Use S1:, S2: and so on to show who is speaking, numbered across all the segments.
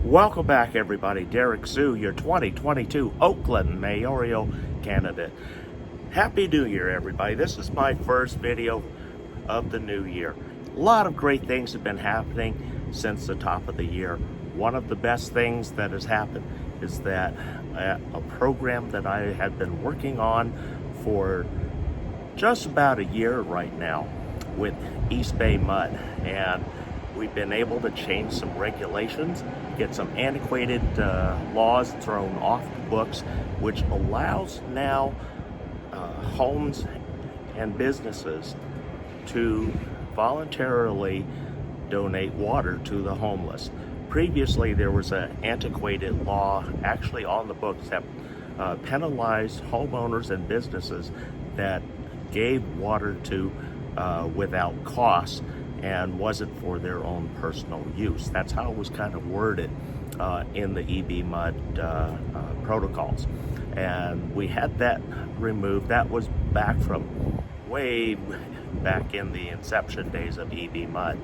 S1: Welcome back, everybody. Derrick Soo, your 2022 Oakland mayoral candidate. Happy New Year, everybody. This is my first video of the new year. A lot of great things have been happening since the top of the year. One of the best things that has happened is that a program that I have been working on for just about a year right now with East Bay Mud, and we've been able to change some regulations, get some antiquated laws thrown off the books, which allows now homes and businesses to voluntarily donate water to the homeless. Previously, there was an antiquated law actually on the books that penalized homeowners and businesses that gave water to without cost and wasn't for their own personal use. That's how it was kind of worded in the EB Mud protocols. And we had that removed. That was back from way back in the inception days of EB Mud.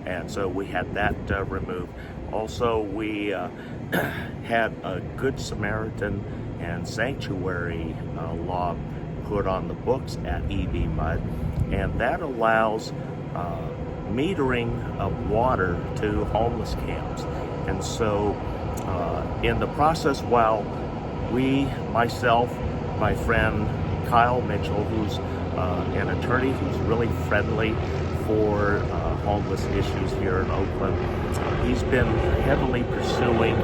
S1: And so we had that removed. Also, we had a Good Samaritan and Sanctuary law put on the books at EB Mud, and that allows metering of water to homeless camps. And so in the process, while myself, my friend Kyle Mitchell, who's an attorney who's really friendly for homeless issues here in Oakland, he's been heavily pursuing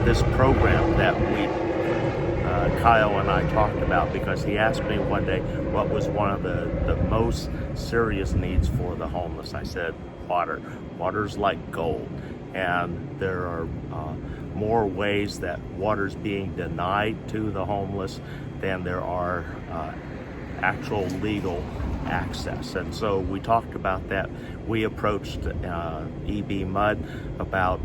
S1: this program that Kyle and I talked about, because he asked me one day what was one of the most serious needs for the homeless. I said, water. Water's like gold, and there are more ways that water's being denied to the homeless than there are actual legal access. And so we talked about that. We approached EB Mud about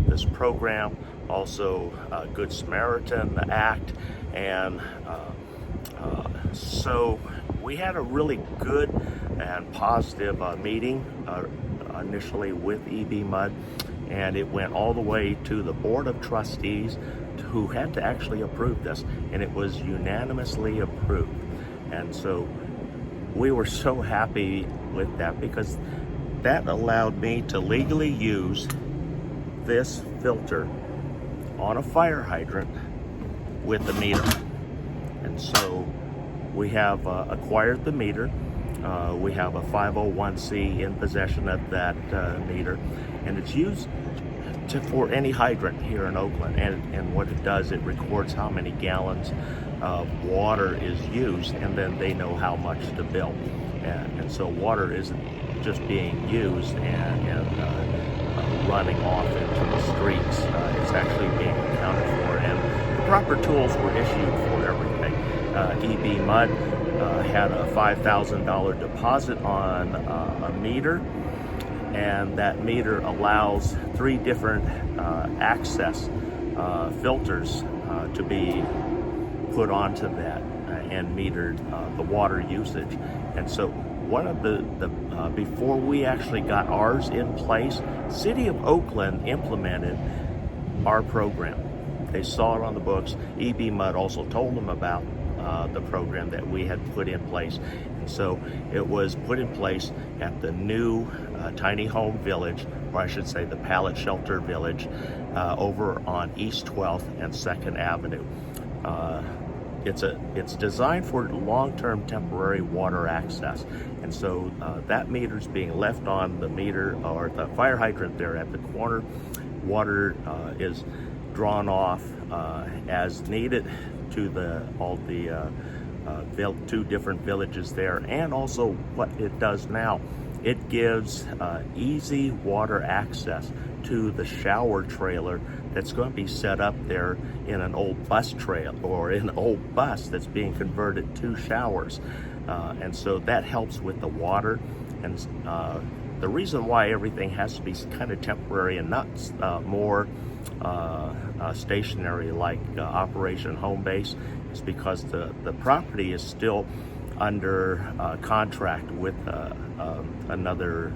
S1: this program, also Good Samaritan, the Act, and so we had a really good and positive meeting initially with EB Mud, and it went all the way to the Board of Trustees, who had to actually approve this, and it was unanimously approved. And so we were so happy with that, because that allowed me to legally use this filter on a fire hydrant with the meter. And so we have acquired the meter. We have a 501c in possession of that meter, and it's used for any hydrant here in Oakland. And what it does, it records how many gallons of water is used, and then they know how much to bill. And so water isn't just being used and running off into the streets. It's actually being accounted for, and the proper tools were issued for everything. EB Mud had a $5,000 deposit on a meter, and that meter allows 3 different access filters to be put onto that and metered the water usage. And so one of the before we actually got ours in place, City of Oakland implemented our program. They saw it on the books. EB Mud also told them about the program that we had put in place. And so it was put in place at the new tiny home village, or I should say the Pallet shelter village, over on East 12th and 2nd Avenue. It's designed for long-term temporary water access. And so that meter's being left on the meter, or the fire hydrant there at the corner. Water is drawn off as needed to all the 2 different villages there. And also what it does now, it gives easy water access to the shower trailer that's going to be set up there in an old bus trail, or an old bus that's being converted to showers. And so that helps with the water. And the reason why everything has to be kind of temporary and not more stationary like Operation Home Base is because the property is still under contract with another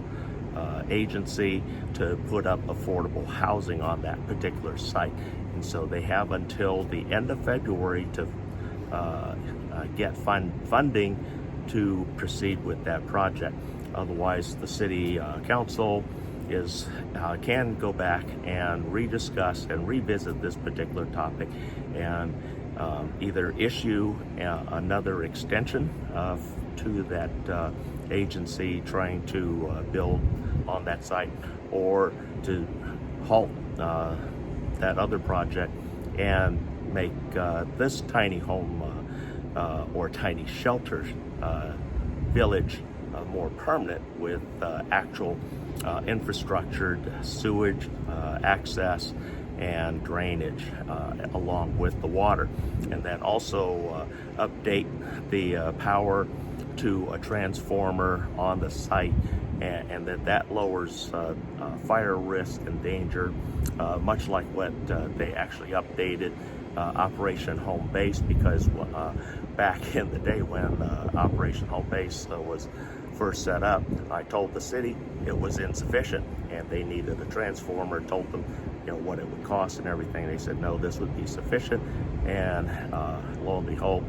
S1: agency to put up affordable housing on that particular site. And so they have until the end of February to get funding to proceed with that project. Otherwise, the city council can go back and rediscuss and revisit this particular topic and either issue another extension to that agency trying to build on that site, or to halt that other project and make this tiny home or tiny shelter village more permanent with actual infrastructured sewage access and drainage along with the water, and then also update the power to a transformer on the site, and that lowers fire risk and danger, much like what they actually updated Operation Home Base, because back in the day when Operation Home Base was first set up, I told the city it was insufficient and they needed a transformer. Told them, what it would cost and everything. They said no, this would be sufficient, and lo and behold,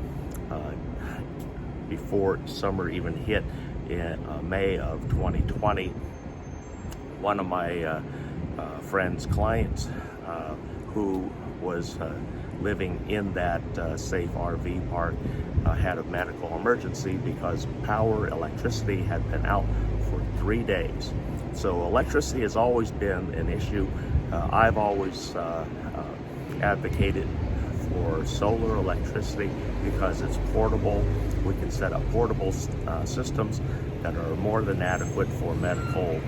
S1: before summer even hit in May of 2020, one of my friend's clients who was living in that safe RV park had a medical emergency because electricity had been out for 3 days. So electricity has always been an issue. I've always advocated for solar electricity because it's portable. We can set up portable systems that are more than adequate for medical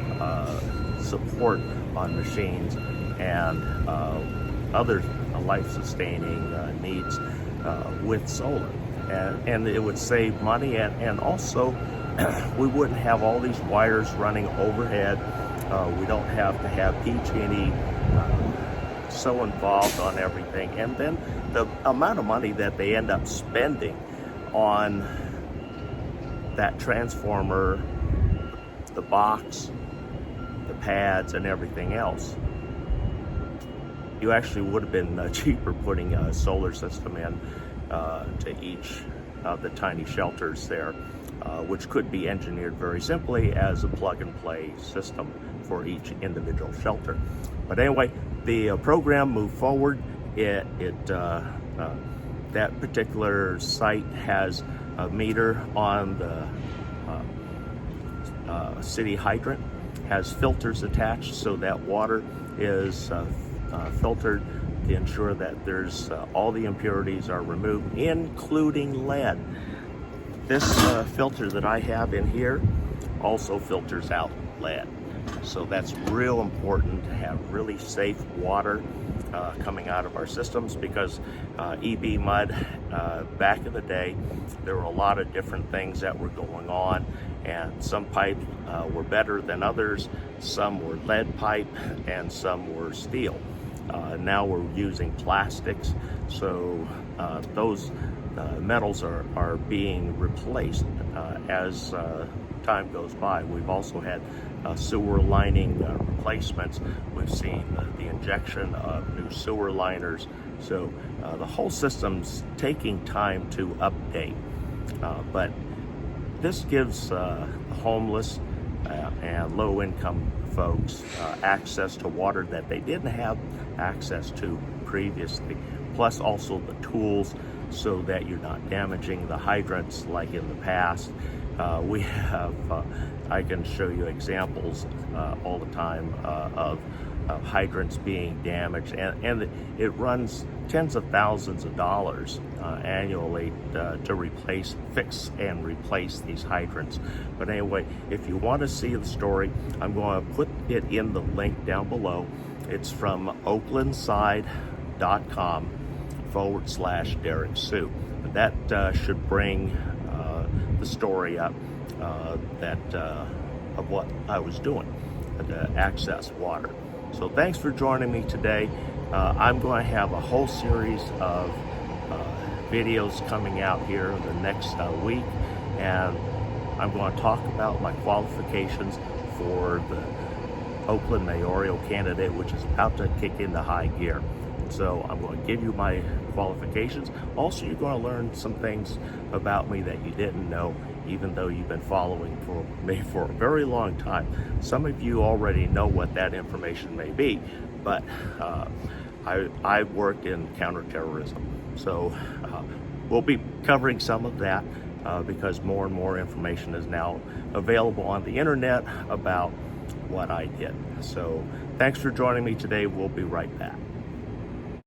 S1: support on machines and other life-sustaining needs with solar. And it would save money, and also we wouldn't have all these wires running overhead. We don't have to have PG&E so involved on everything. And then the amount of money that they end up spending on that transformer, the box, the pads, and everything else, you actually would have been cheaper putting a solar system in to each of the tiny shelters there, which could be engineered very simply as a plug-and-play system for each individual shelter. But anyway, the program moved forward. That particular site has a meter on the city hydrant, has filters attached so that water is filtered to ensure that there's all the impurities are removed, including lead. This filter that I have in here also filters out lead. So that's real important to have really safe water coming out of our systems, because EB mud, back in the day, there were a lot of different things that were going on, and some pipes were better than others. Some were lead pipe and some were steel. Now we're using plastics, so those metals are being replaced as time goes by. We've also had sewer lining replacements. We've seen the injection of new sewer liners. So the whole system's taking time to update. But this gives homeless and low-income folks access to water that they didn't have access to previously, plus also the tools so that you're not damaging the hydrants like in the past. We have, I can show you examples all the time of hydrants being damaged, and it runs tens of thousands of dollars annually to fix and replace these hydrants. But anyway, if you want to see the story, I'm going to put it in the link down below. It's from oaklandside.com/Derrick Soo. That should bring the story up of what I was doing to access water. So thanks for joining me today. I'm going to have a whole series of videos coming out here in the next week, and I'm going to talk about my qualifications for the Oakland mayoral candidate, which is about to kick into high gear. So I'm going to give you my qualifications. Also, you're going to learn some things about me that you didn't know, even though you've been following me for a very long time. Some of you already know what that information may be, but I work in counterterrorism. So we'll be covering some of that because more and more information is now available on the internet about what I did. So thanks for joining me today. We'll be right back.